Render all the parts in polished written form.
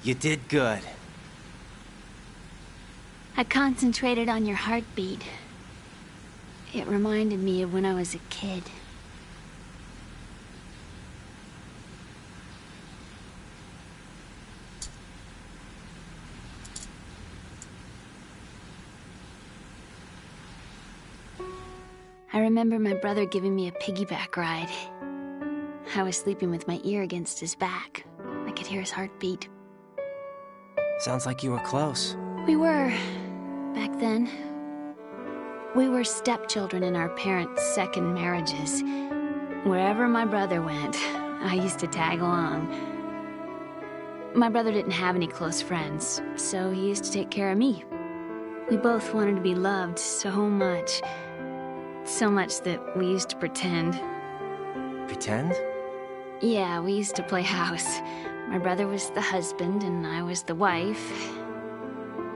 You did good. I concentrated on your heartbeat. It reminded me of when I was a kid. I remember my brother giving me a piggyback ride. I was sleeping with my ear against his back. I could hear his heartbeat. Sounds like you were close. We were, back then. We were stepchildren in our parents' second marriages. Wherever my brother went, I used to tag along. My brother didn't have any close friends, so he used to take care of me. We both wanted to be loved so much. So much that we used to pretend. Pretend? Yeah, we used to play house. My brother was the husband and I was the wife.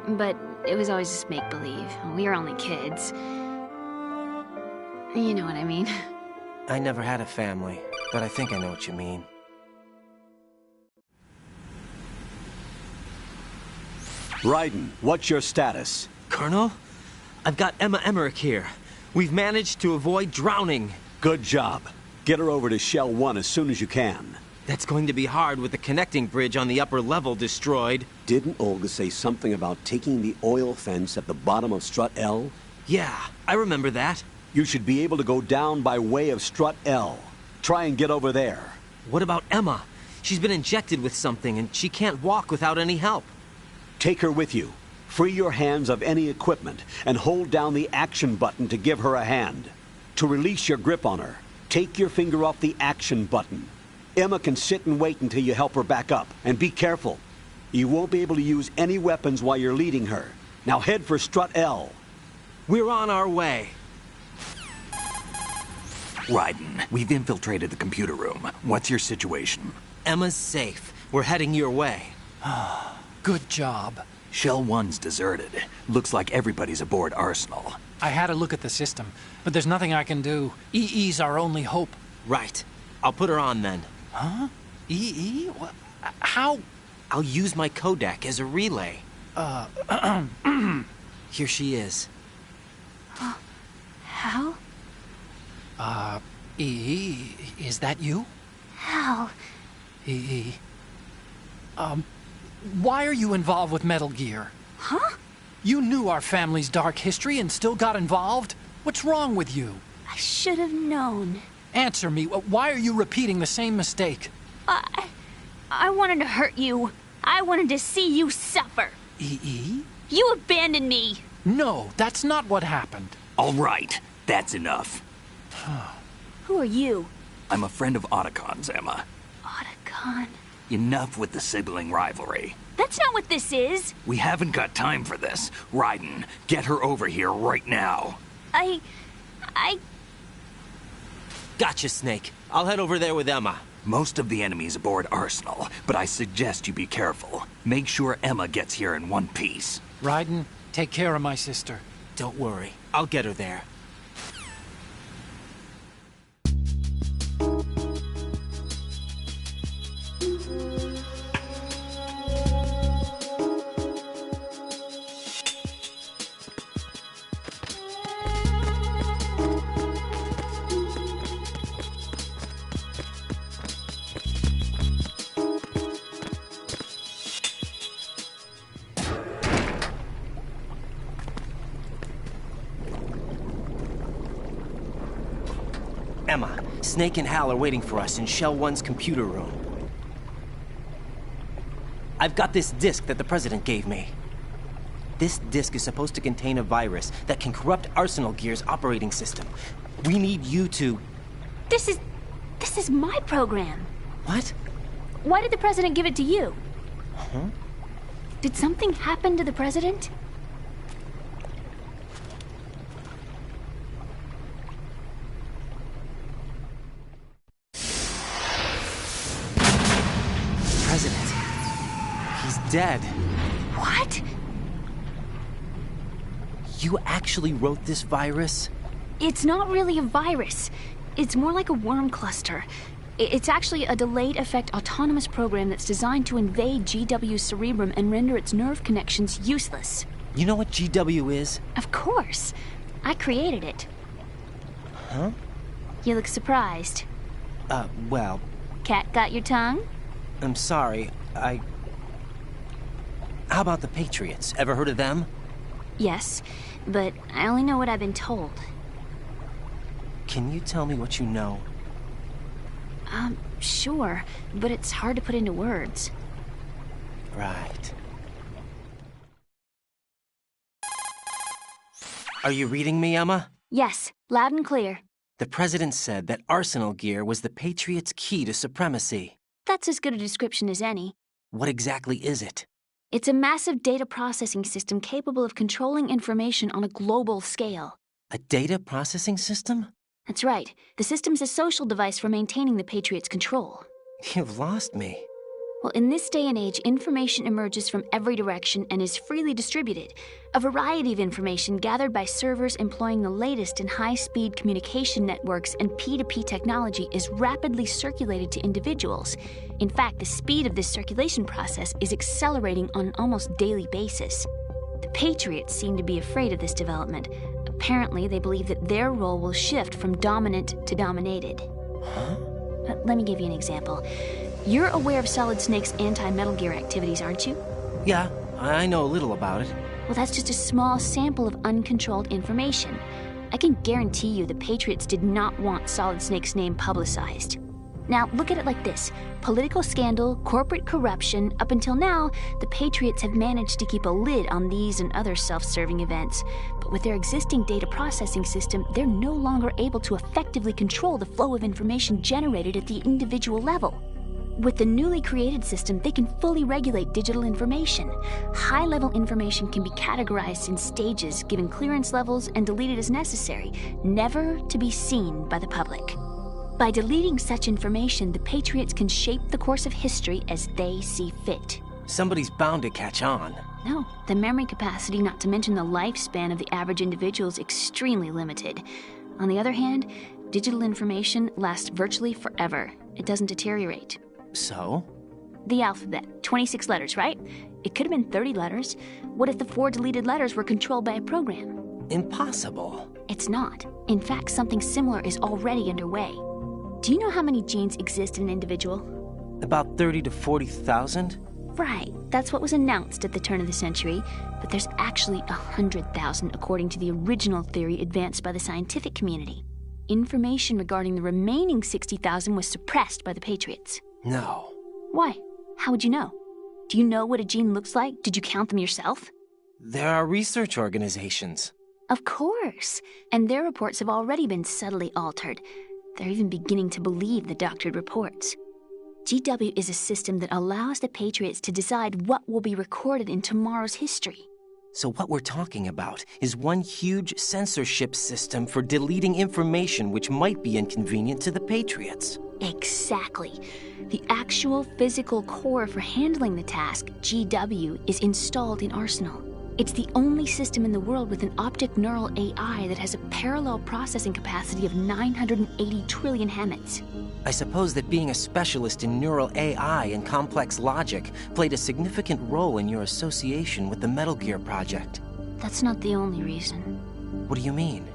But it was always just make-believe. We were only kids. You know what I mean. I never had a family, but I think I know what you mean. Raiden, what's your status? Colonel? I've got Emma Emmerich here. We've managed to avoid drowning. Good job. Get her over to Shell 1 as soon as you can. That's going to be hard with the connecting bridge on the upper level destroyed. Didn't Olga say something about taking the oil fence at the bottom of Strut L? Yeah, I remember that. You should be able to go down by way of Strut L. Try and get over there. What about Emma? She's been injected with something and she can't walk without any help. Take her with you. Free your hands of any equipment and hold down the action button to give her a hand. To release your grip on her, take your finger off the action button. Emma can sit and wait until you help her back up. And be careful. You won't be able to use any weapons while you're leading her. Now head for Strut L. We're on our way. Raiden, we've infiltrated the computer room. What's your situation? Emma's safe. We're heading your way. Good job. Shell 1's deserted. Looks like everybody's aboard Arsenal. I had a look at the system, but there's nothing I can do. EE's our only hope. Right. I'll put her on then. Huh? EE? What? How? I'll use my Kodak as a relay. Here she is. Hal? EE, is that you? Hal? EE. Why are you involved with Metal Gear? Huh? You knew our family's dark history and still got involved? What's wrong with you? I should have known. Answer me. Why are you repeating the same mistake? I wanted to hurt you. I wanted to see you suffer. EE? You abandoned me. No, that's not what happened. All right, that's enough. Who are you? I'm a friend of Otacon's, Emma. Otacon? Enough with the sibling rivalry. That's not what this is. We haven't got time for this. Raiden, get her over here right now. I... Gotcha, Snake. I'll head over there with Emma. Most of the enemy's aboard Arsenal, but I suggest you be careful. Make sure Emma gets here in one piece. Raiden, take care of my sister. Don't worry. I'll get her there. Emma, Snake and Hal are waiting for us in Shell 1's computer room. I've got this disk that the President gave me. This disk is supposed to contain a virus that can corrupt Arsenal Gear's operating system. We need you to... This is my program. What? Why did the President give it to you? Huh? Did something happen to the President? President. He's dead. What? You actually wrote this virus? It's not really a virus. It's more like a worm cluster. It's actually a delayed effect autonomous program that's designed to invade GW's cerebrum and render its nerve connections useless. You know what GW is? Of course. I created it. Huh? You look surprised. Well... Cat got your tongue? I'm sorry, How about the Patriots? Ever heard of them? Yes, but I only know what I've been told. Can you tell me what you know? Sure, but it's hard to put into words. Right. Are you reading me, Emma? Yes, loud and clear. The President said that Arsenal gear was the Patriots' key to supremacy. That's as good a description as any. What exactly is it? It's a massive data processing system capable of controlling information on a global scale. A data processing system? That's right. The system's a social device for maintaining the Patriots' control. You've lost me. Well, in this day and age, information emerges from every direction and is freely distributed. A variety of information gathered by servers employing the latest in high-speed communication networks and P2P technology is rapidly circulated to individuals. In fact, the speed of this circulation process is accelerating on an almost daily basis. The Patriots seem to be afraid of this development. Apparently, they believe that their role will shift from dominant to dominated. Huh? Let me give you an example. You're aware of Solid Snake's anti-Metal Gear activities, aren't you? Yeah, I know a little about it. Well, that's just a small sample of uncontrolled information. I can guarantee you the Patriots did not want Solid Snake's name publicized. Now, look at it like this. Political scandal, corporate corruption, up until now, the Patriots have managed to keep a lid on these and other self-serving events. But with their existing data processing system, they're no longer able to effectively control the flow of information generated at the individual level. With the newly created system, they can fully regulate digital information. High-level information can be categorized in stages, given clearance levels, and deleted as necessary, never to be seen by the public. By deleting such information, the Patriots can shape the course of history as they see fit. Somebody's bound to catch on. No, the memory capacity, not to mention the lifespan of the average individual, is extremely limited. On the other hand, digital information lasts virtually forever. It doesn't deteriorate. So? The alphabet, 26 letters, right? It could have been 30 letters. What if the 4 deleted letters were controlled by a program? Impossible. It's not. In fact, something similar is already underway. Do you know how many genes exist in an individual? About 30 to 40,000? Right. That's what was announced at the turn of the century. But there's actually 100,000 according to the original theory advanced by the scientific community. Information regarding the remaining 60,000 was suppressed by the Patriots. No. Why? How would you know? Do you know what a gene looks like? Did you count them yourself? There are research organizations. Of course. And their reports have already been subtly altered. They're even beginning to believe the doctored reports. GW is a system that allows the Patriots to decide what will be recorded in tomorrow's history. So what we're talking about is one huge censorship system for deleting information which might be inconvenient to the Patriots. Exactly. The actual physical core for handling the task, GW, is installed in Arsenal. It's the only system in the world with an optic neural AI that has a parallel processing capacity of 980 trillion Hammets. I suppose that being a specialist in neural AI and complex logic played a significant role in your association with the Metal Gear project. That's not the only reason. What do you mean?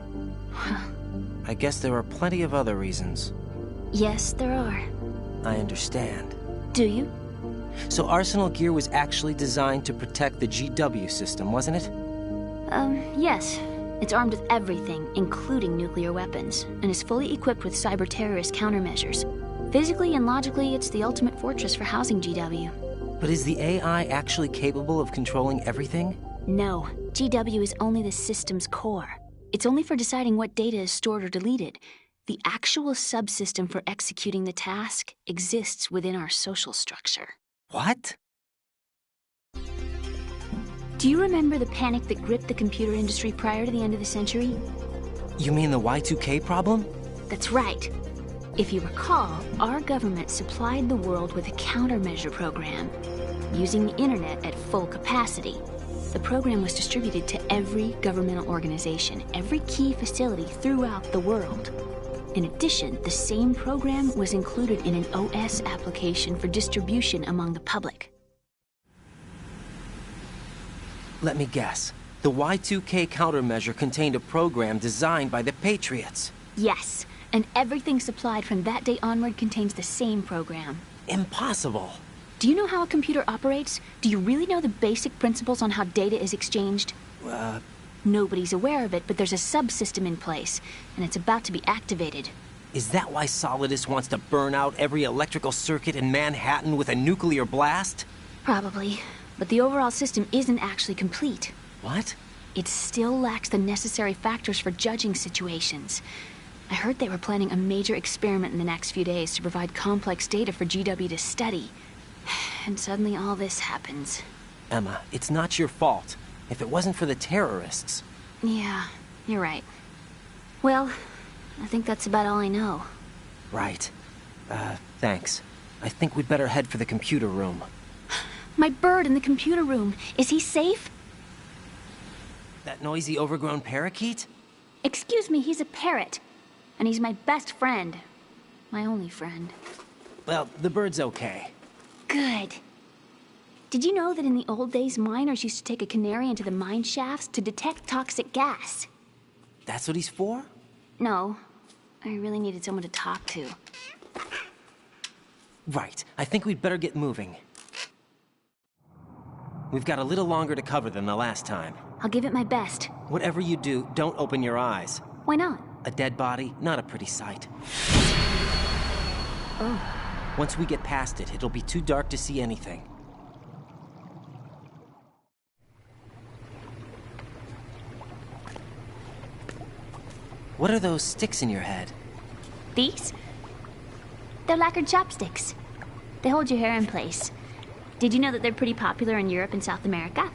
I guess there are plenty of other reasons. Yes, there are. I understand. Do you? So Arsenal Gear was actually designed to protect the GW system, wasn't it? Yes. It's armed with everything, including nuclear weapons, and is fully equipped with cyber-terrorist countermeasures. Physically and logically, it's the ultimate fortress for housing GW. But is the AI actually capable of controlling everything? No. GW is only the system's core. It's only for deciding what data is stored or deleted. The actual subsystem for executing the task exists within our social structure. What? Do you remember the panic that gripped the computer industry prior to the end of the century? You mean the Y2K problem? That's right. If you recall, our government supplied the world with a countermeasure program, using the internet at full capacity. The program was distributed to every governmental organization, every key facility throughout the world. In addition, the same program was included in an OS application for distribution among the public. Let me guess. The Y2K countermeasure contained a program designed by the Patriots. Yes, and everything supplied from that day onward contains the same program. Impossible. Do you know how a computer operates? Do you really know the basic principles on how data is exchanged? Nobody's aware of it, but there's a subsystem in place, and it's about to be activated. Is that why Solidus wants to burn out every electrical circuit in Manhattan with a nuclear blast? Probably, but the overall system isn't actually complete. What? It still lacks the necessary factors for judging situations. I heard they were planning a major experiment in the next few days to provide complex data for GW to study. And suddenly all this happens. Emma, it's not your fault. If it wasn't for the terrorists... Yeah, you're right. Well, I think that's about all I know. Right. Thanks. I think we'd better head for the computer room. My bird in the computer room. Is he safe? That noisy, overgrown parakeet? Excuse me, he's a parrot. And he's my best friend. My only friend. Well, the bird's okay. Good. Did you know that in the old days, miners used to take a canary into the mine shafts to detect toxic gas? That's what he's for? No. I really needed someone to talk to. Right. I think we'd better get moving. We've got a little longer to cover than the last time. I'll give it my best. Whatever you do, don't open your eyes. Why not? A dead body, not a pretty sight. Oh. Once we get past it, it'll be too dark to see anything. What are those sticks in your head? These? They're lacquered chopsticks. They hold your hair in place. Did you know that they're pretty popular in Europe and South America?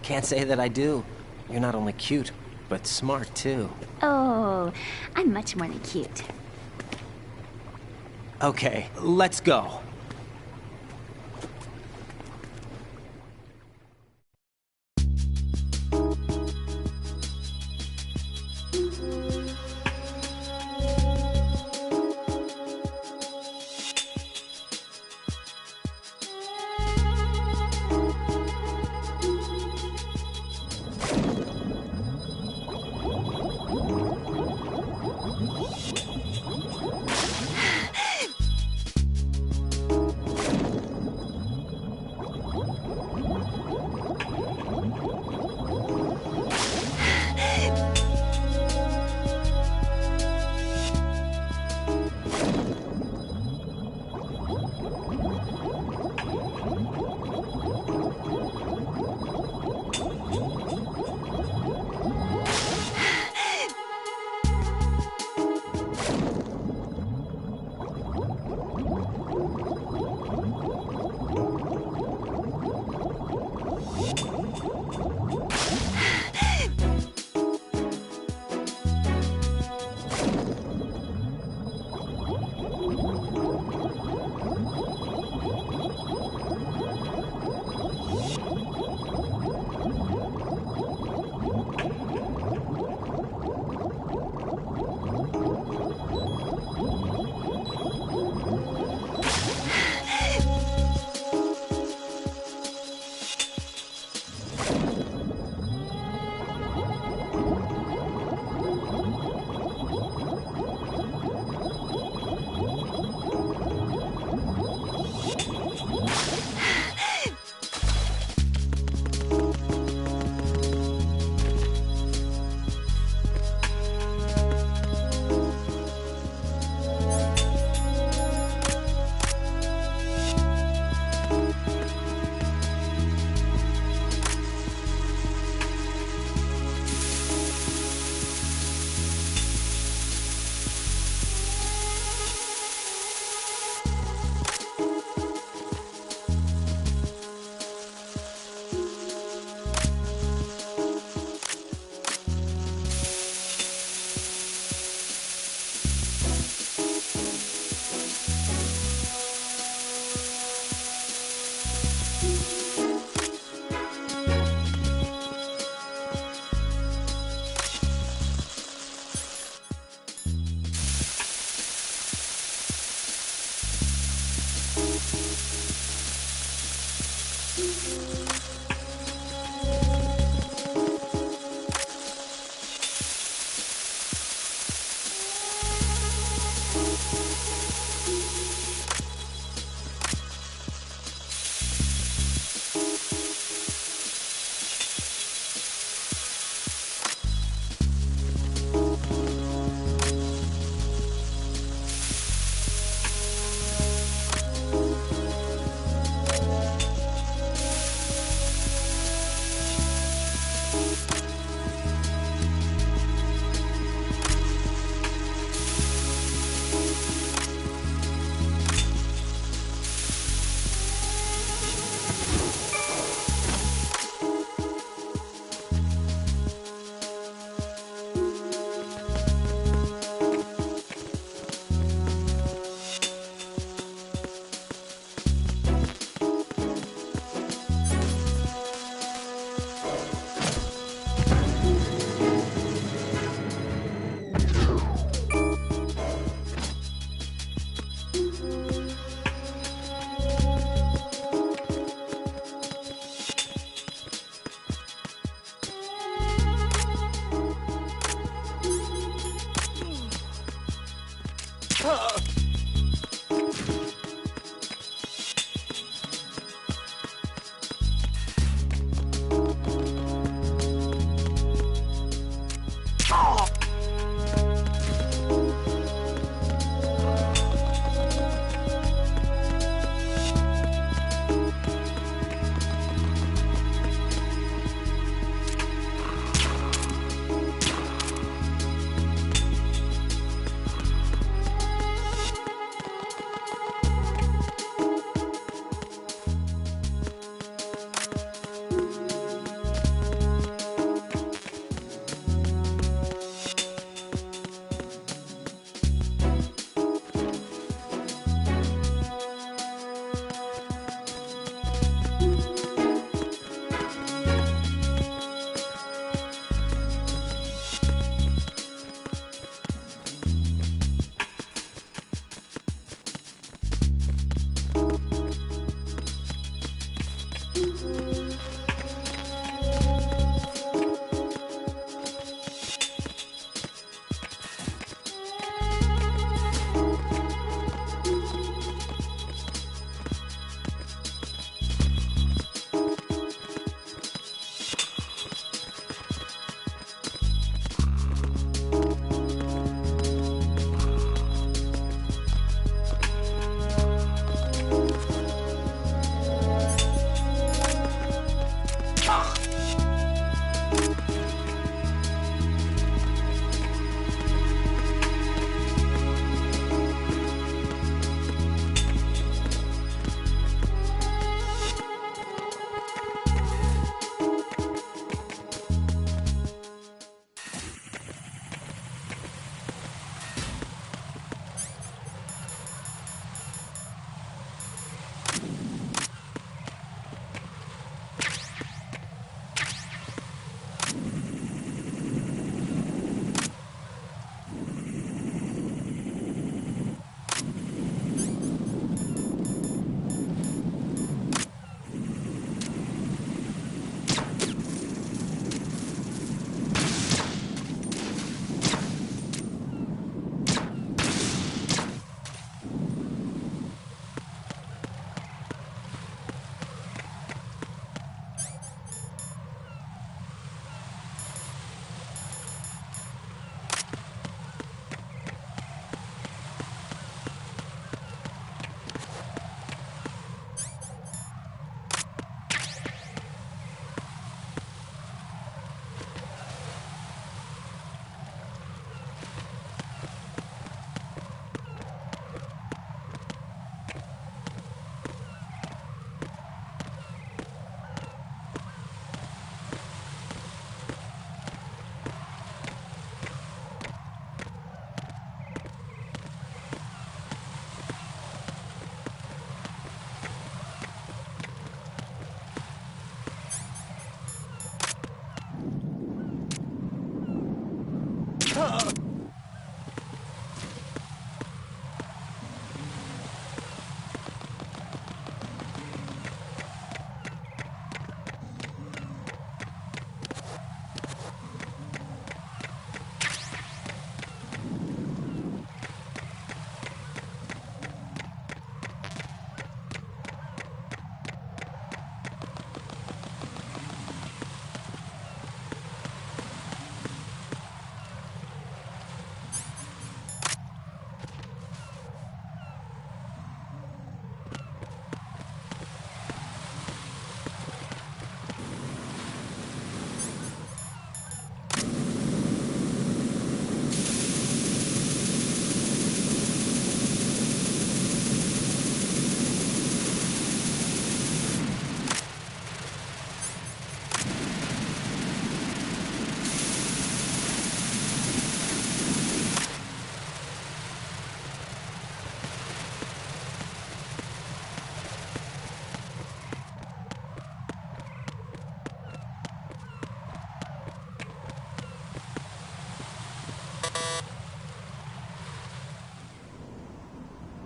Can't say that I do. You're not only cute, but smart too. Oh, I'm much more than cute. Okay, let's go.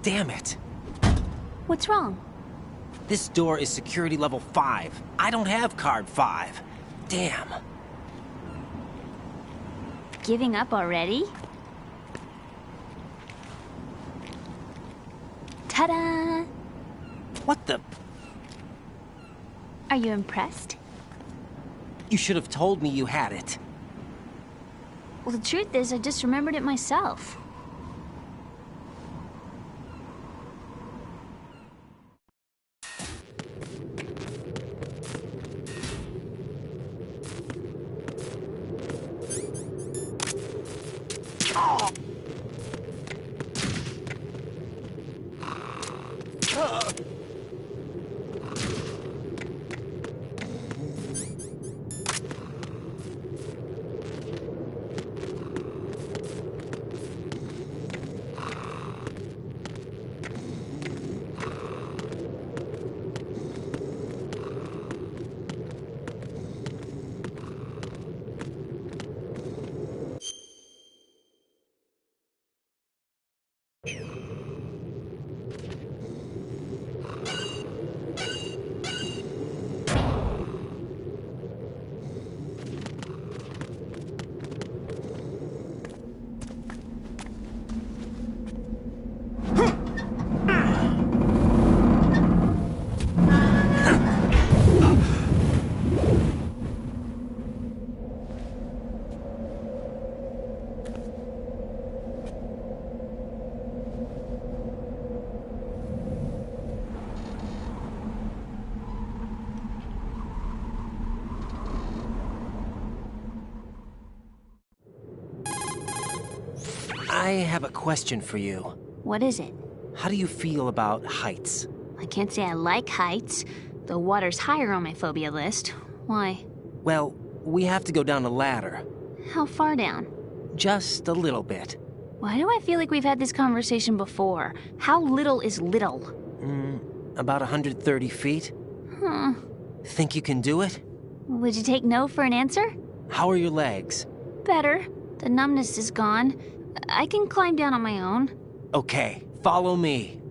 Damn it. What's wrong? This door is security level 5. I don't have card 5. Damn. Giving up already? Ta-da! What the? Are you impressed? You should have told me you had it. Well, the truth is, I just remembered it myself. I have a question for you. What is it? How do you feel about heights? I can't say I like heights. The water's higher on my phobia list. Why? Well, we have to go down a ladder. How far down? Just a little bit. Why do I feel like we've had this conversation before? How little is little? About 130 feet. Huh. Think you can do it? Would you take no for an answer? How are your legs? Better. The numbness is gone. I can climb down on my own. Okay, follow me.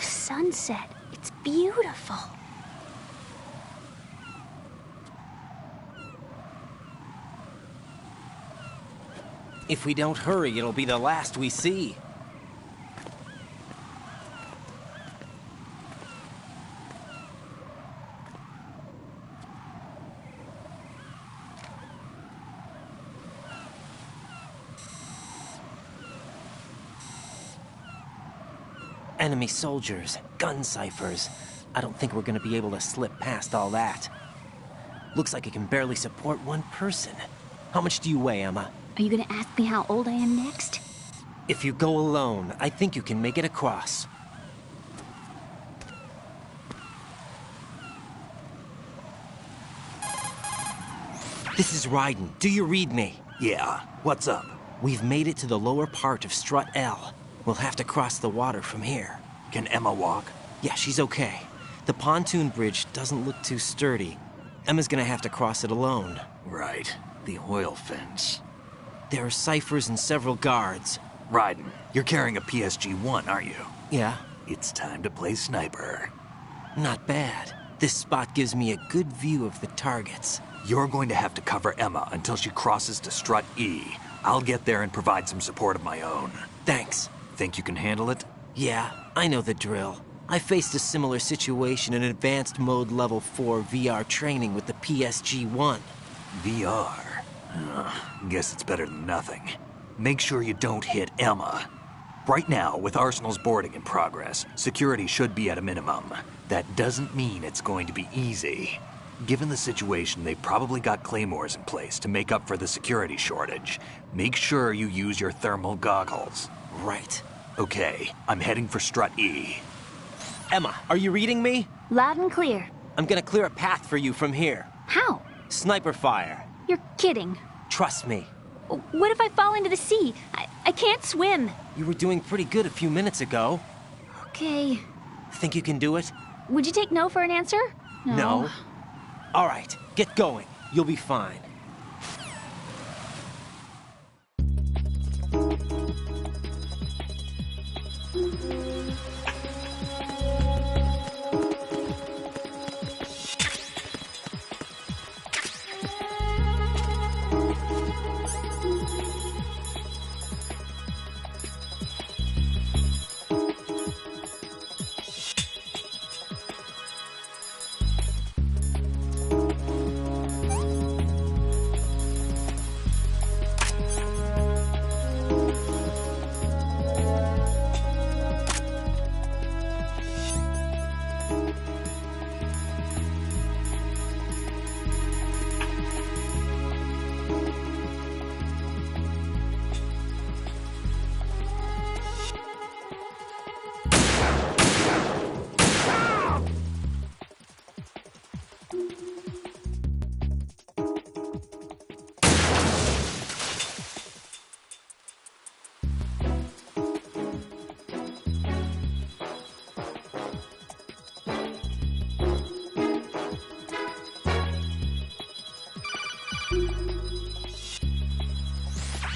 Sunset. It's beautiful. If we don't hurry, it'll be the last we see. Enemy soldiers, gun ciphers. I don't think we're gonna be able to slip past all that. Looks like it can barely support one person. How much do you weigh, Emma? Are you gonna ask me how old I am next? If you go alone, I think you can make it across. This is Raiden. Do you read me? Yeah, what's up? We've made it to the lower part of Strut L. We'll have to cross the water from here. Can Emma walk? Yeah, she's okay. The pontoon bridge doesn't look too sturdy. Emma's gonna have to cross it alone. Right, the oil fence. There are ciphers and several guards. Raiden, you're carrying a PSG-1, aren't you? Yeah, It's time to play sniper. not bad. This spot gives me a good view of the targets. You're going to have to cover Emma until she crosses to Strut E. I'll get there and provide some support of my own. Thanks. Think you can handle it? Yeah, I know the drill. I faced a similar situation in Advanced Mode Level 4 VR training with the PSG-1. VR? Guess it's better than nothing. Make sure you don't hit Emma. Right now, with Arsenal's boarding in progress, security should be at a minimum. That doesn't mean it's going to be easy. Given the situation, they've probably got claymores in place to make up for the security shortage. Make sure you use your thermal goggles. Right. Okay, I'm heading for Strut E. Emma, are you reading me? Loud and clear. I'm gonna clear a path for you from here. How? Sniper fire. You're kidding. Trust me. What if I fall into the sea? I can't swim. You were doing pretty good a few minutes ago. Okay. Think you can do it? Would you take no for an answer? No. All right, get going. You'll be fine.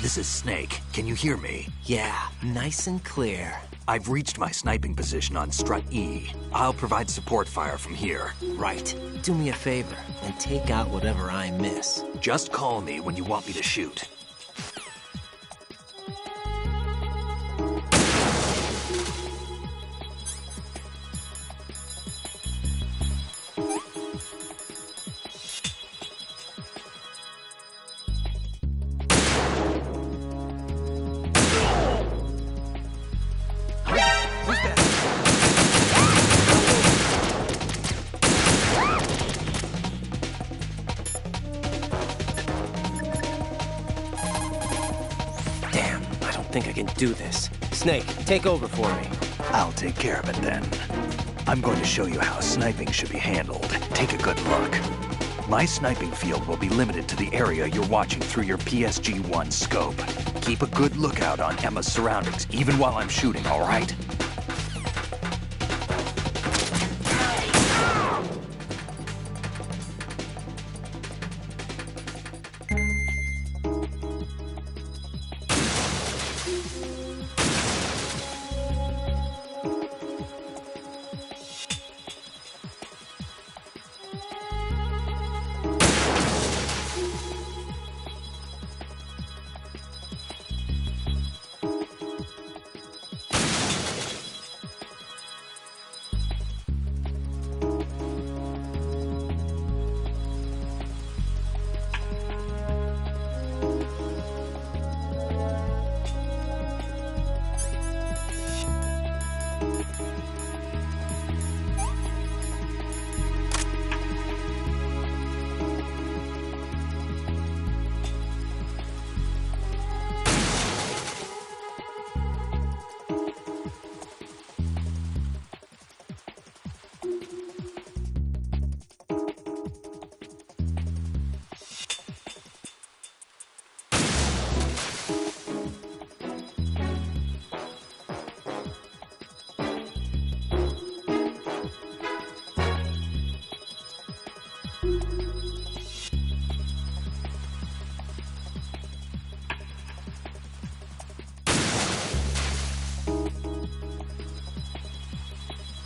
This is Snake. Can you hear me? Yeah, nice and clear. I've reached my sniping position on Strut E. I'll provide support fire from here. Right. Do me a favor and take out whatever I miss. Just call me when you want me to shoot. I think I can do this. Snake, take over for me. I'll take care of it then. I'm going to show you how sniping should be handled. Take a good look. My sniping field will be limited to the area you're watching through your PSG-1 scope. Keep a good lookout on Emma's surroundings, even while I'm shooting, all right?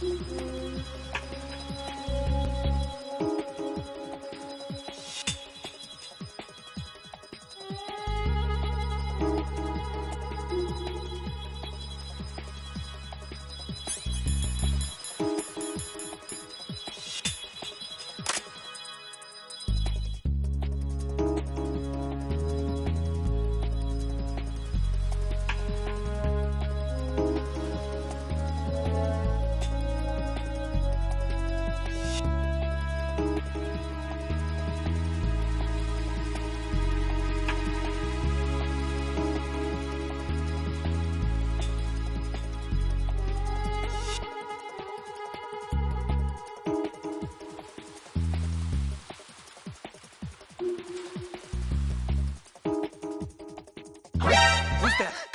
Who's that?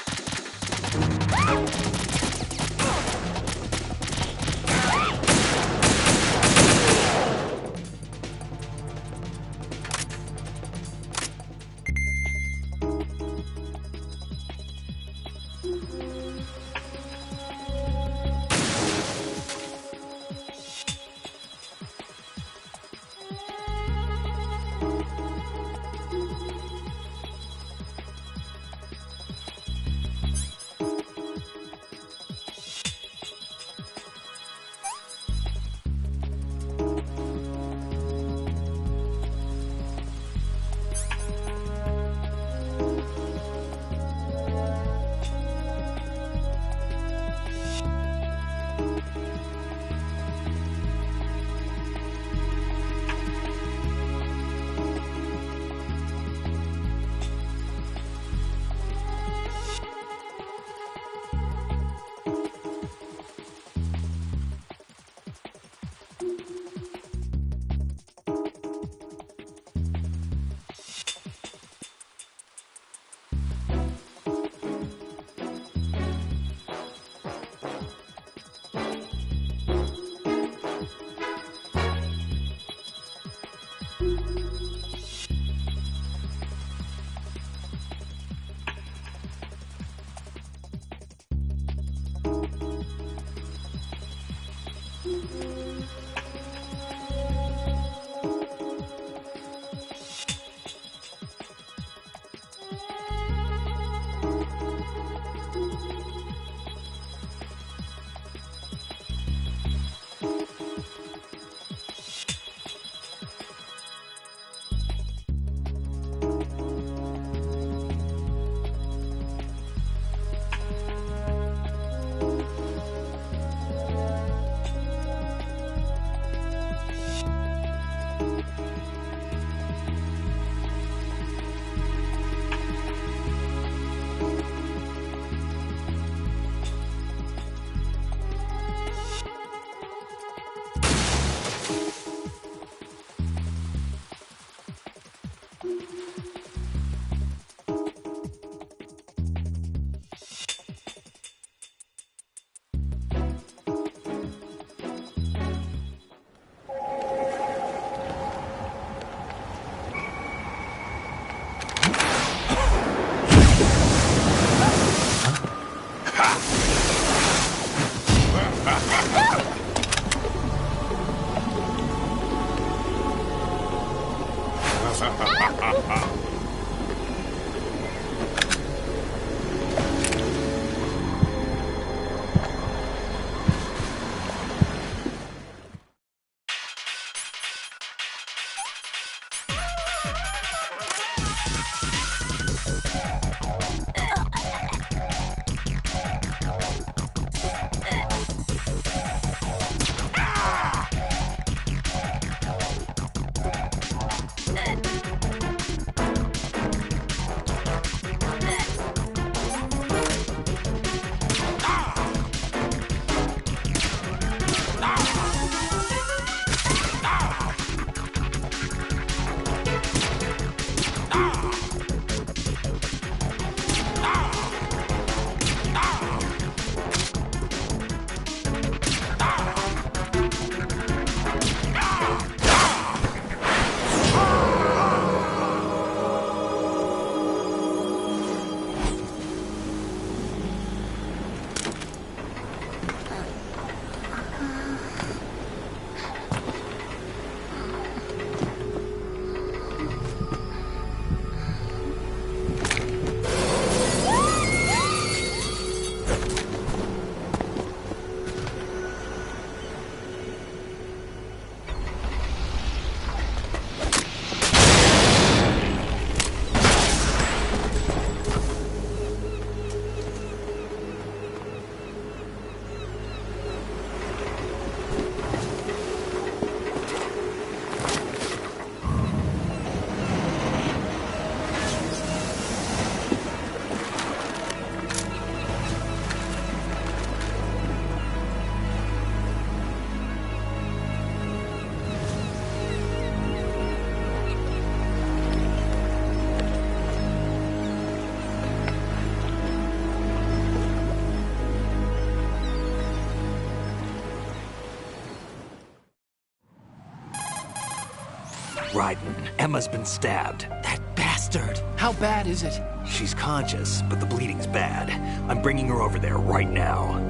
Raiden, Emma's been stabbed. That bastard! How bad is it? She's conscious, but the bleeding's bad. I'm bringing her over there right now.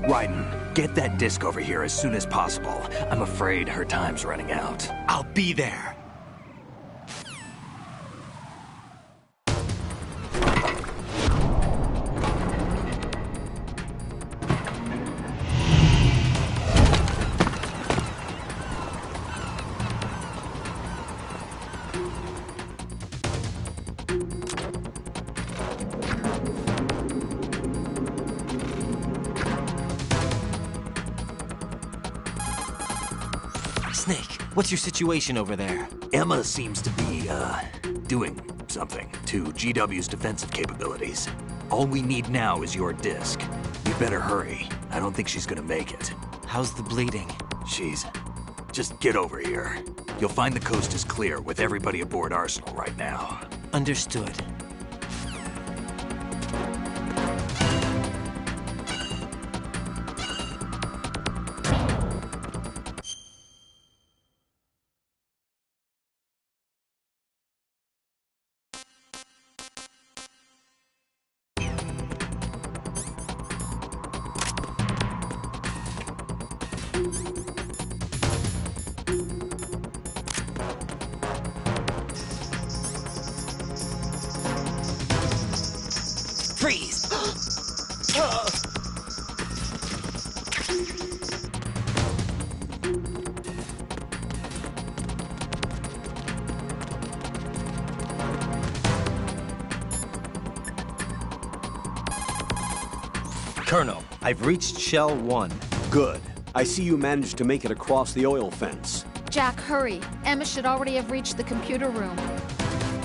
Raiden, get that disc over here as soon as possible. I'm afraid her time's running out. I'll be there. Snake, what's your situation over there? Emma seems to be, doing something to GW's defensive capabilities. All we need now is your disc. You better hurry. I don't think she's gonna make it. How's the bleeding? Just get over here. You'll find the coast is clear with everybody aboard Arsenal right now. Understood. Freeze! Colonel, I've reached Shell 1. Good. I see you managed to make it across the oil fence. Jack, hurry. Emma should already have reached the computer room.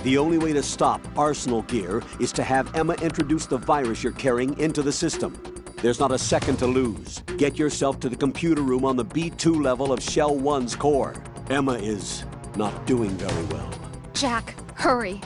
The only way to stop Arsenal gear is to have Emma introduce the virus you're carrying into the system. There's not a second to lose. Get yourself to the computer room on the B2 level of Shell 1's core. Emma is not doing very well. Jack, hurry.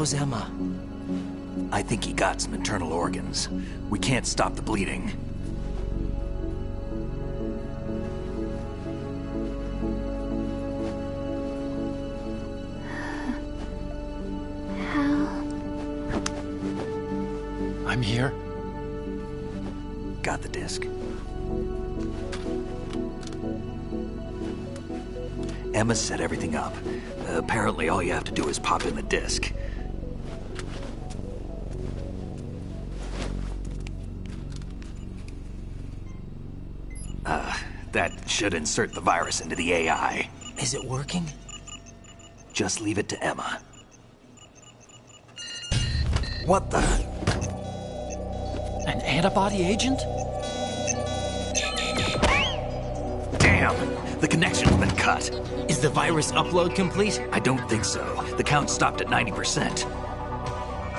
How's Emma? I think he got some internal organs. We can't stop the bleeding. I'm here. Got the disc. Emma set everything up. Apparently all you have to do is pop in the disc. That should insert the virus into the AI. Is it working? Just leave it to Emma. What the? An antibody agent? Damn! The connection's been cut. Is the virus upload complete? I don't think so. The count stopped at 90%.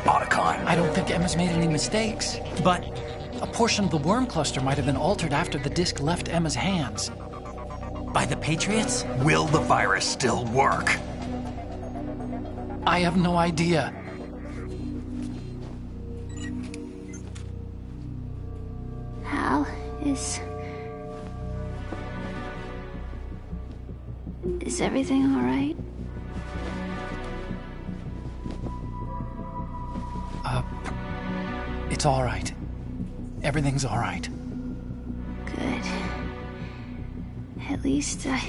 Otacon. I don't think Emma's made any mistakes. But A portion of the worm cluster might have been altered after the disc left Emma's hands. by the Patriots? Will the virus still work? I have no idea. Hal, is everything all right? It's all right. Everything's all right. Good. At least I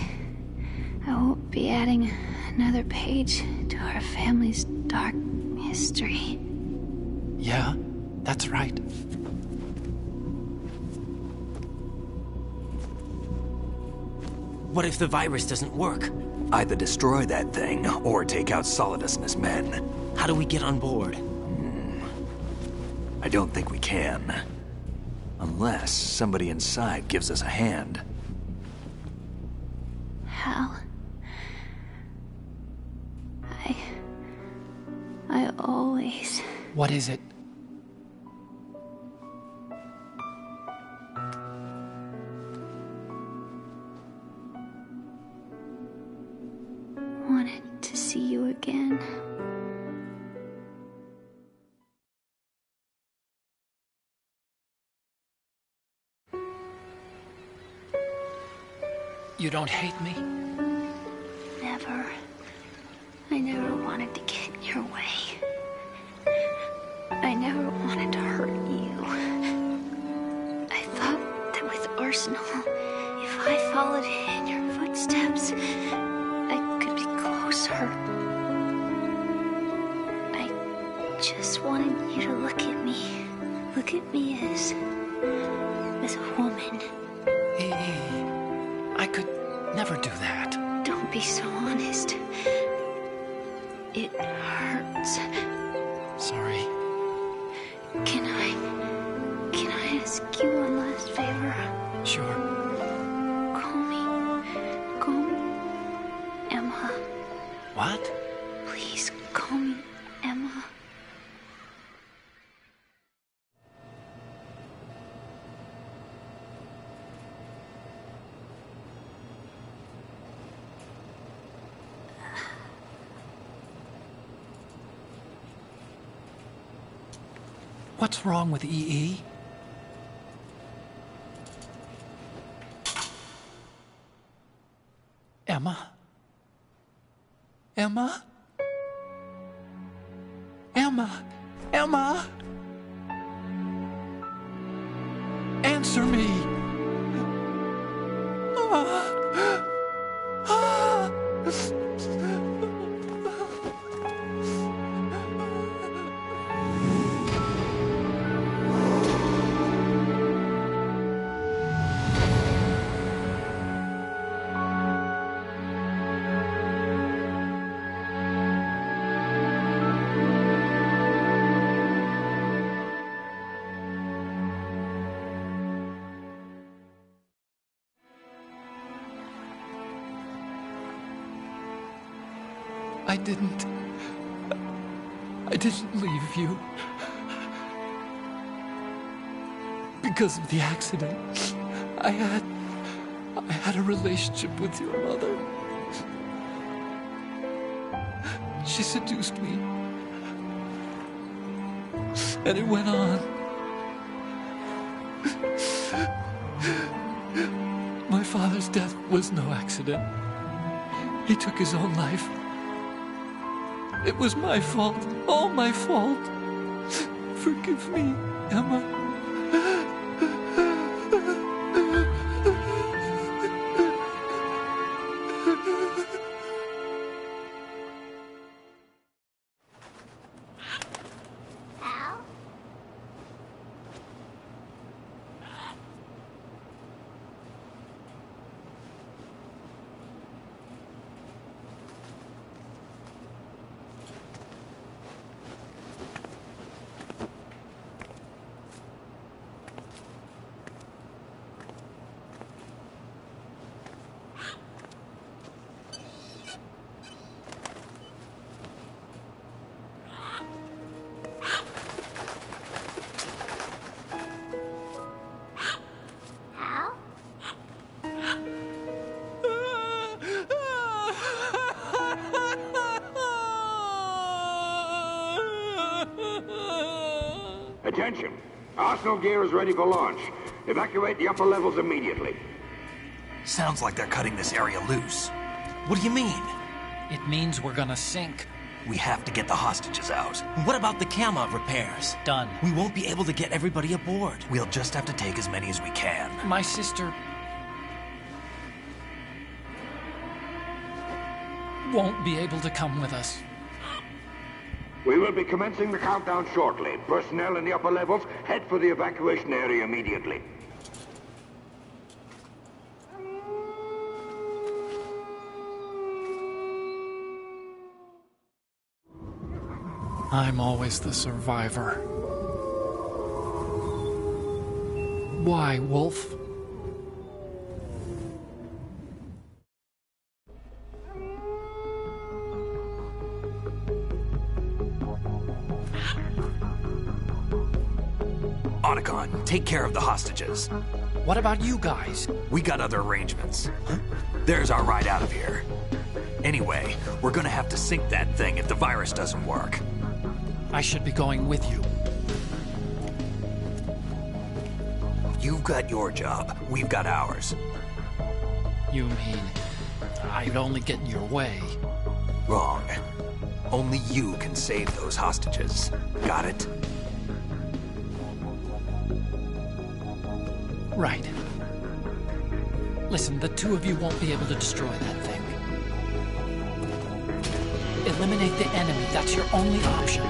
won't be adding another page to our family's dark history. Yeah, that's right. What if the virus doesn't work? Either destroy that thing, or take out Solidus and his men. How do we get on board? I don't think we can. Unless somebody inside gives us a hand. Hal, I always... What is it? wanted to see you again. You don't hate me? Never. I never wanted to get in your way. I never wanted to hurt you. I thought that with Arsenal, if I followed in your footsteps, I could be closer. I just wanted you to look at me. Look at me as a woman. I could never do that. Don't be so honest. It hurts. Sorry. Can I ask you one last favor? Sure. Call me Emma. What? Please call me Emma. What's wrong with EE? Emma? Emma? Emma? Emma? Answer me! I didn't leave you. Because of the accident, I had a relationship with your mother. She seduced me, And it went on. My father's death was no accident. He took his own life. It was my fault, all my fault. Forgive me, Emma. Attention! Arsenal gear is ready for launch. Evacuate the upper levels immediately. Sounds like they're cutting this area loose. What do you mean? It means we're gonna sink. We have to get the hostages out. What about the camo repairs? Done. We won't be able to get everybody aboard. We'll just have to take as many as we can. My sister won't be able to come with us. We will be commencing the countdown shortly. Personnel in the upper levels, head for the evacuation area immediately. I'm always the survivor. Why, Wolf? Otacon, take care of the hostages. What about you guys? We got other arrangements. There's our ride out of here. Anyway, we're gonna have to sink that thing if the virus doesn't work. I should be going with you. You've got your job, we've got ours. You mean I'd only get in your way? Wrong. Only you can save those hostages. Got it? Right. Listen, the two of you won't be able to destroy that thing. Eliminate the enemy. That's your only option.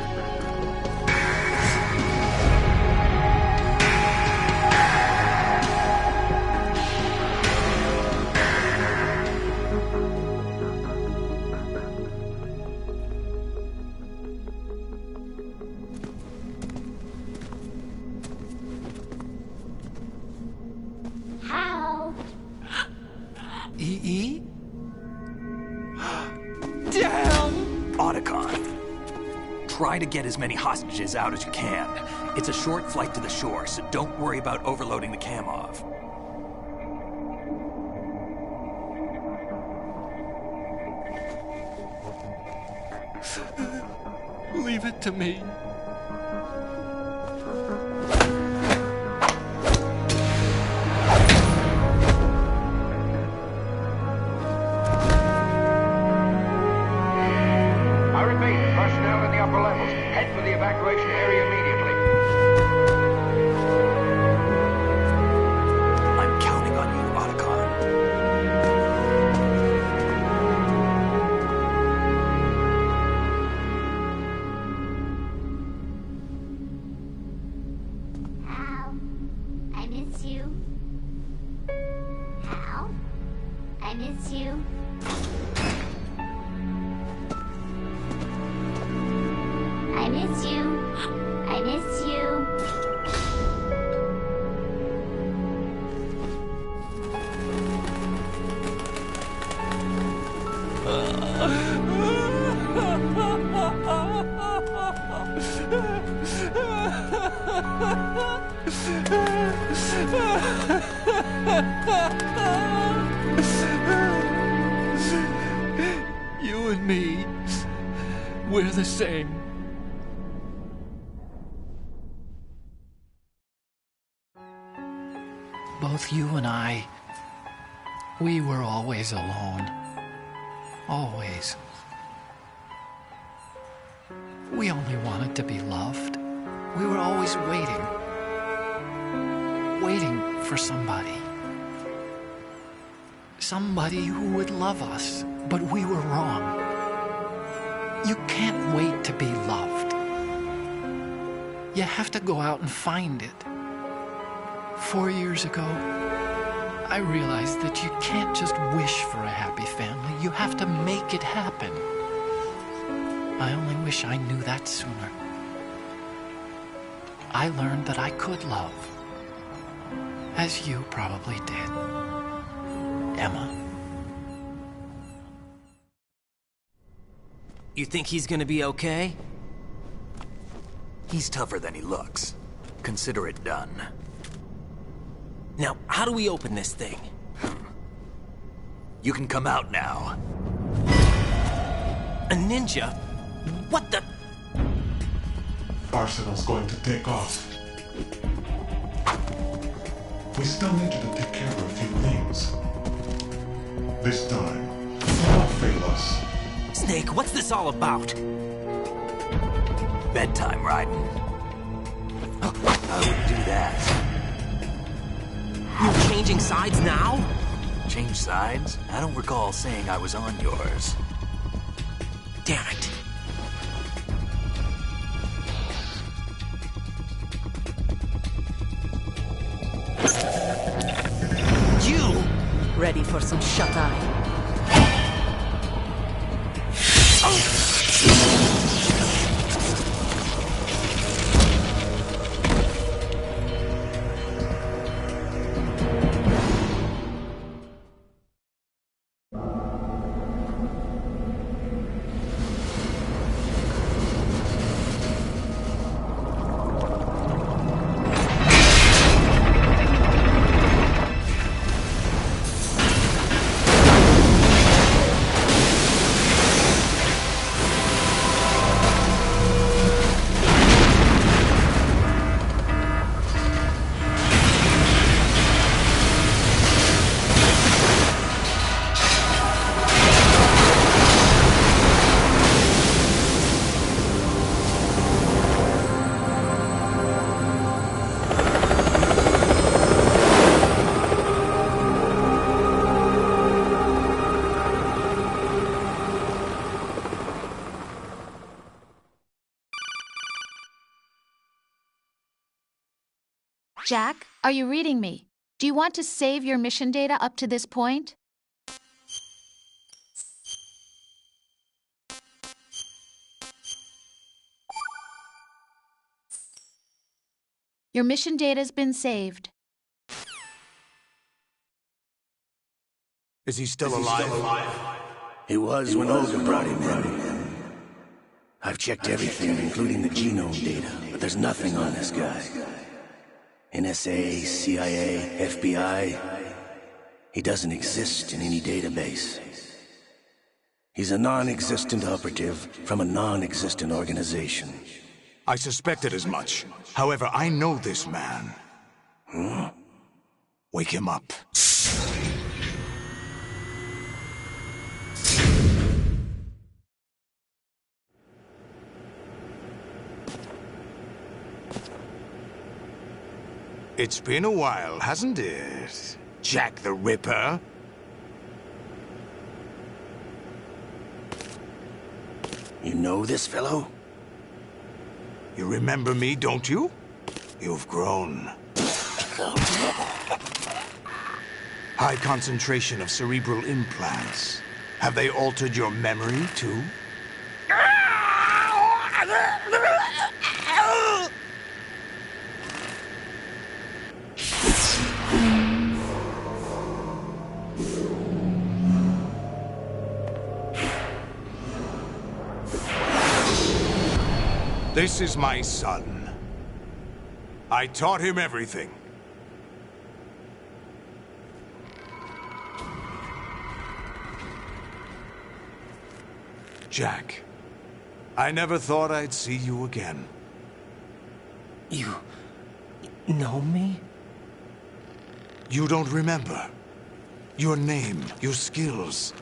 EE? Damn! Otacon, try to get as many hostages out as you can. It's a short flight to the shore, so don't worry about overloading the Kamov. Leave it to me. Personnel in the upper levels, head for the evacuation area immediately. I'm counting on you, Otacon. Hal, I miss you. Hal, I miss you. I miss you. I miss you. You and me, we're the same. both you and I, we were always alone. Always. We only wanted to be loved. We were always waiting. Waiting for somebody. Somebody who would love us, but we were wrong. You can't wait to be loved. You have to go out and find it. 4 years ago, I realized that you can't just wish for a happy family. You have to make it happen. I only wish I knew that sooner. I learned that I could love, as you probably did, Emma. You think he's gonna be okay? He's tougher than he looks. Consider it done. Now, how do we open this thing? You can come out now. A ninja? What the? Arsenal's going to take off. We still need you to take care of a few things. This time, do not fail us. Snake, what's this all about? Bedtime, Raiden. I wouldn't do that. You're changing sides now? Change sides? I don't recall saying I was on yours. Damn it. You! Ready for some shut-eye? Jack, are you reading me? Do you want to save your mission data up to this point? Your mission data's been saved. Is he still alive? He was when Olga brought him in. I've checked everything, including the genome data, but there's nothing on this guy. NSA, CIA, FBI. He doesn't exist in any database. He's a non-existent operative from a non-existent organization. I suspected as much. However, I know this man. Huh? Wake him up. It's been a while, hasn't it? Jack the Ripper? You know this fellow? You remember me, don't you? You've grown. High concentration of cerebral implants. Have they altered your memory, too? This is my son. I taught him everything. Jack, I never thought I'd see you again. You know me? You don't remember. Your name, your skills.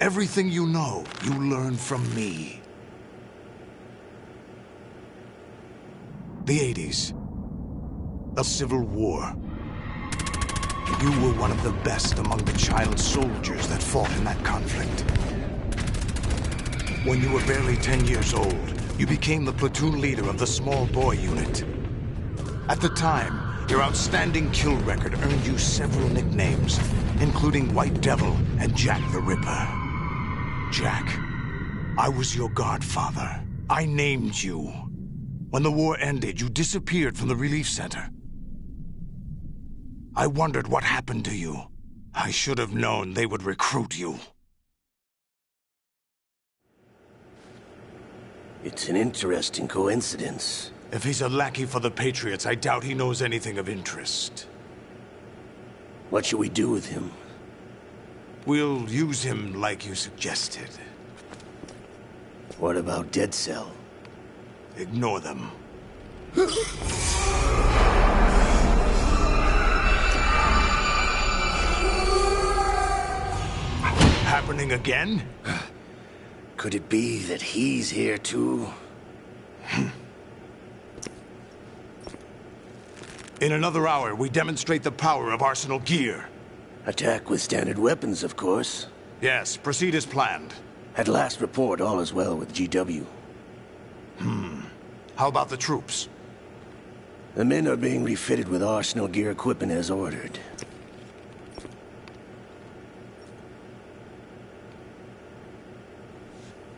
Everything you know, you learned from me. The 80s. A civil war. You were one of the best among the child soldiers that fought in that conflict. When you were barely 10 years old, you became the platoon leader of the small boy unit. At the time, your outstanding kill record earned you several nicknames, including White Devil and Jack the Ripper. Jack, I was your godfather. I named you. When the war ended, you disappeared from the relief center. I wondered what happened to you. I should have known they would recruit you. It's an interesting coincidence. If he's a lackey for the Patriots, I doubt he knows anything of interest. What should we do with him? We'll use him like you suggested. What about Dead Cell? Ignore them. Happening again? Could it be that he's here too? In another hour, we demonstrate the power of Arsenal gear. Attack with standard weapons, of course. Yes, proceed as planned. At last report, all is well with GW. How about the troops? The men are being refitted with Arsenal gear equipment as ordered.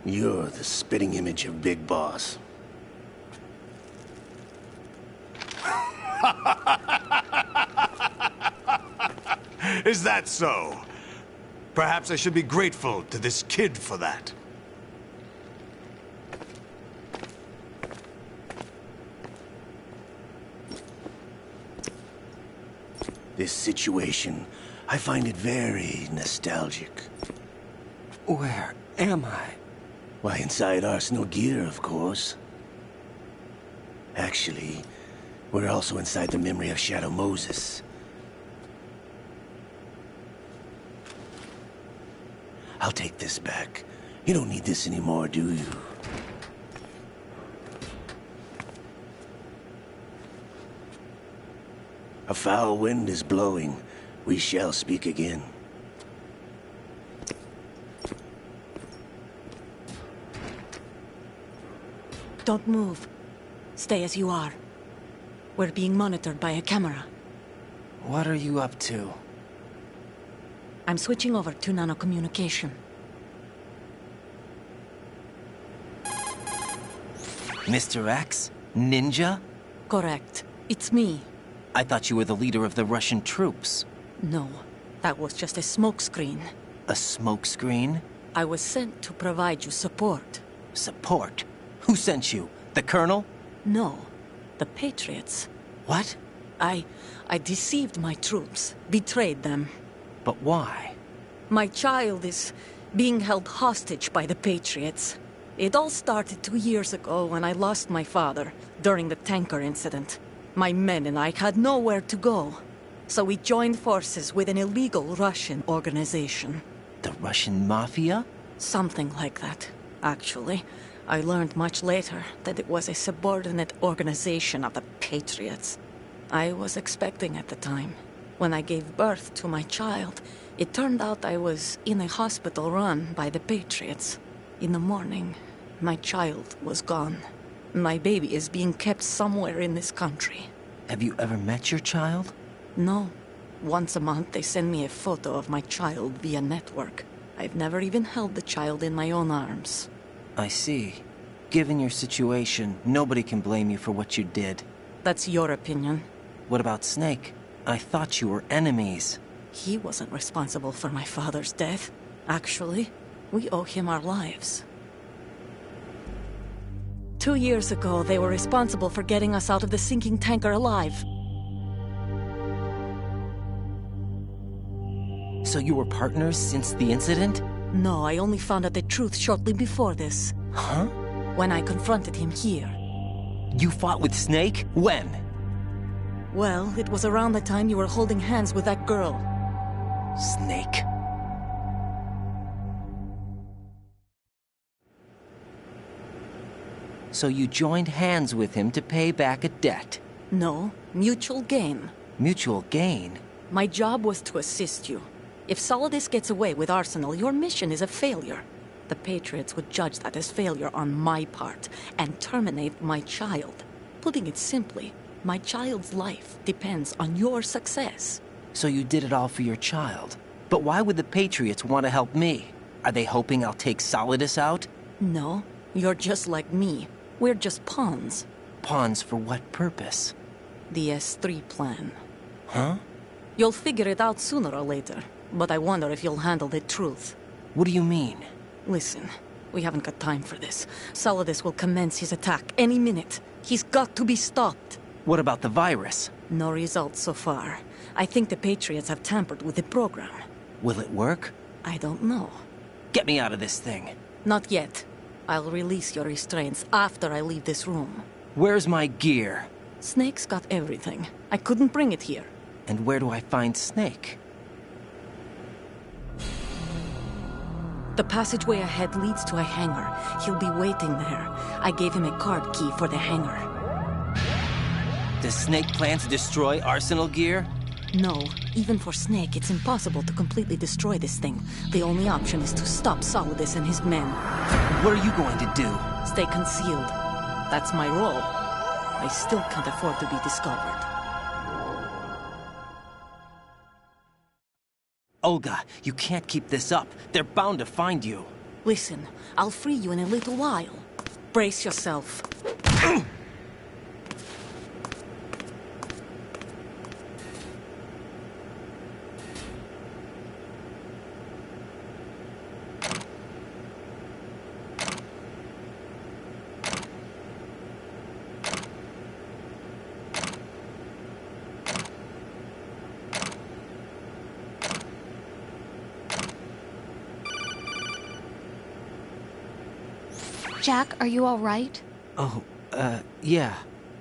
You're the spitting image of Big Boss. Is that so? Perhaps I should be grateful to this kid for that. This situation, I find it very nostalgic. Where am I? Why, inside Arsenal gear, of course. Actually, we're also inside the memory of Shadow Moses. I'll take this back. You don't need this anymore, do you? A foul wind is blowing. We shall speak again. Don't move. Stay as you are. We're being monitored by a camera. What are you up to? I'm switching over to nanocommunication. Mr. X? Ninja? Correct. It's me. I thought you were the leader of the Russian troops. No, that was just a smokescreen. A smokescreen? I was sent to provide you support. Support? Who sent you? The Colonel? No, the Patriots. What? I deceived my troops, betrayed them. But why? My child is being held hostage by the Patriots. It all started 2 years ago when I lost my father during the tanker incident. My men and I had nowhere to go, so we joined forces with an illegal Russian organization. The Russian Mafia? Something like that, actually. I learned much later that it was a subordinate organization of the Patriots. I was expecting at the time. When I gave birth to my child, it turned out I was in a hospital run by the Patriots. In the morning, my child was gone. My baby is being kept somewhere in this country. Have you ever met your child? No. Once a month, they send me a photo of my child via network. I've never even held the child in my own arms. I see. Given your situation, nobody can blame you for what you did. That's your opinion. What about Snake? I thought you were enemies. He wasn't responsible for my father's death. Actually, we owe him our lives. 2 years ago, they were responsible for getting us out of the sinking tanker alive. So you were partners since the incident? No, I only found out the truth shortly before this. Huh? When I confronted him here. You fought with Snake? When? Well, it was around the time you were holding hands with that girl. Snake. So you joined hands with him to pay back a debt? No, mutual gain. Mutual gain? My job was to assist you. If Solidus gets away with Arsenal, your mission is a failure. The Patriots would judge that as failure on my part and terminate my child. Putting it simply, my child's life depends on your success. So you did it all for your child. But why would the Patriots want to help me? Are they hoping I'll take Solidus out? No, you're just like me. We're just pawns. Pawns for what purpose? The S3 plan. Huh? You'll figure it out sooner or later, but I wonder if you'll handle the truth. What do you mean? Listen, we haven't got time for this. Solidus will commence his attack any minute. He's got to be stopped. What about the virus? No results so far. I think the Patriots have tampered with the program. Will it work? I don't know. Get me out of this thing. Not yet. I'll release your restraints after I leave this room. Where's my gear? Snake's got everything. I couldn't bring it here. And where do I find Snake? The passageway ahead leads to a hangar. He'll be waiting there. I gave him a card key for the hangar. Does Snake plan to destroy Arsenal gear? No. Even for Snake, it's impossible to completely destroy this thing. The only option is to stop Solidus and his men. What are you going to do? Stay concealed. That's my role. I still can't afford to be discovered. Olga, you can't keep this up. They're bound to find you. Listen, I'll free you in a little while. Brace yourself. Jack, are you all right? Oh, yeah.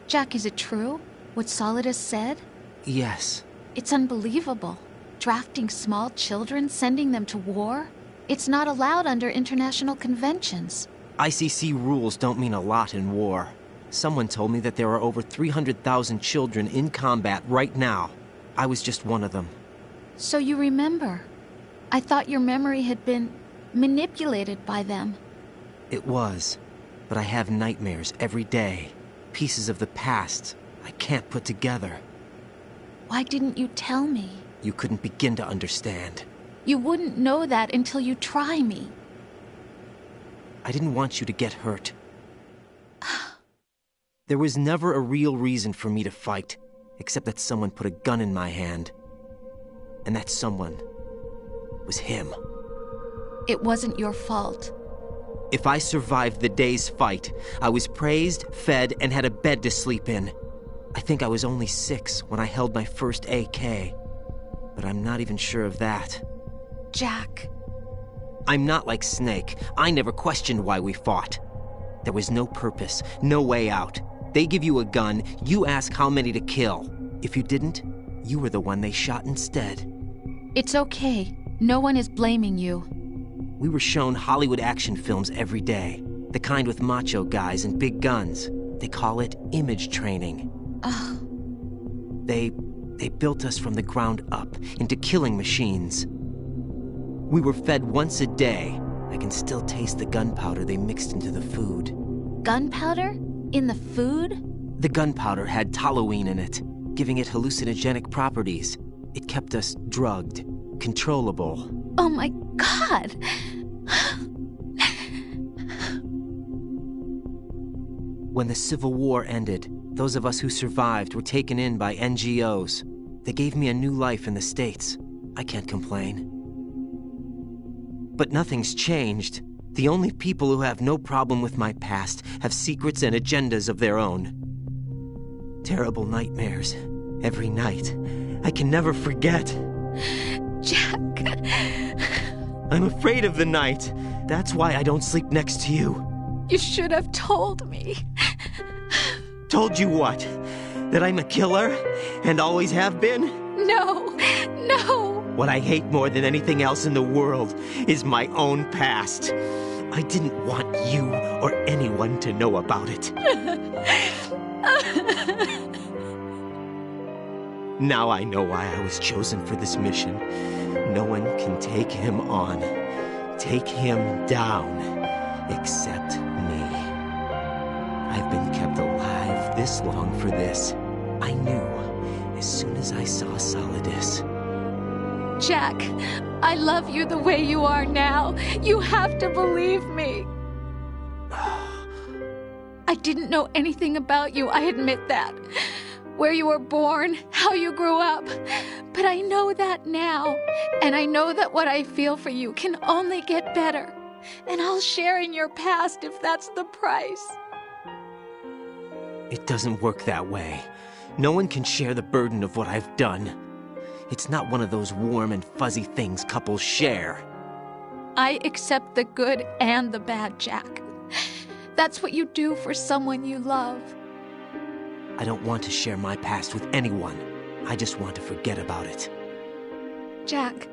Jack, is it true? What Solidus said? Yes. It's unbelievable. Drafting small children, sending them to war? It's not allowed under international conventions. ICC rules don't mean a lot in war. Someone told me that there are over 300,000 children in combat right now. I was just one of them. So you remember. I thought your memory had been manipulated by them. It was, but I have nightmares every day. Pieces of the past I can't put together. Why didn't you tell me? You couldn't begin to understand. You wouldn't know that until you try me. I didn't want you to get hurt. There was never a real reason for me to fight, except that someone put a gun in my hand. And that someone was him. It wasn't your fault. If I survived the day's fight, I was praised, fed, and had a bed to sleep in. I think I was only 6 when I held my first AK. But I'm not even sure of that. Jack. I'm not like Snake. I never questioned why we fought. There was no purpose, no way out. They give you a gun, you ask how many to kill. If you didn't, you were the one they shot instead. It's okay. No one is blaming you. We were shown Hollywood action films every day. The kind with macho guys and big guns. They call it image training. They built us from the ground up into killing machines. We were fed once a day. I can still taste the gunpowder they mixed into the food. Gunpowder? In the food? The gunpowder had toluene in it, giving it hallucinogenic properties. It kept us drugged, controllable. Oh my God! When the Civil War ended, those of us who survived were taken in by NGOs. They gave me a new life in the States. I can't complain. But nothing's changed. The only people who have no problem with my past have secrets and agendas of their own. Terrible nightmares. Every night. I can never forget. Jack. I'm afraid of the night. That's why I don't sleep next to you. You should have told me. Told you what? That I'm a killer and always have been? No, no! What I hate more than anything else in the world is my own past. I didn't want you or anyone to know about it. Now I know why I was chosen for this mission. No one can take him on, take him down, except me. I've been kept alive this long for this. I knew as soon as I saw Solidus. Jack, I love you the way you are now. You have to believe me. I didn't know anything about you, I admit that. Where you were born, how you grew up. But I know that now. And I know that what I feel for you can only get better. And I'll share in your past if that's the price. It doesn't work that way. No one can share the burden of what I've done. It's not one of those warm and fuzzy things couples share. I accept the good and the bad, Jack. That's what you do for someone you love. I don't want to share my past with anyone. I just want to forget about it. Jack,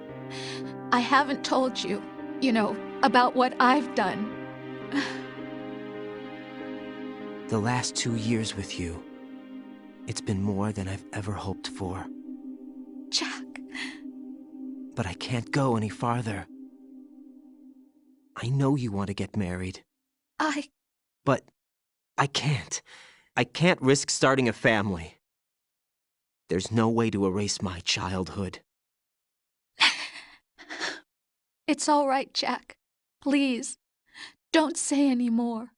I haven't told you, about what I've done. The last 2 years with you, it's been more than I've ever hoped for. Jack. But I can't go any farther. I know you want to get married. But I can't. I can't risk starting a family. There's no way to erase my childhood. It's all right, Jack. Please, don't say any more.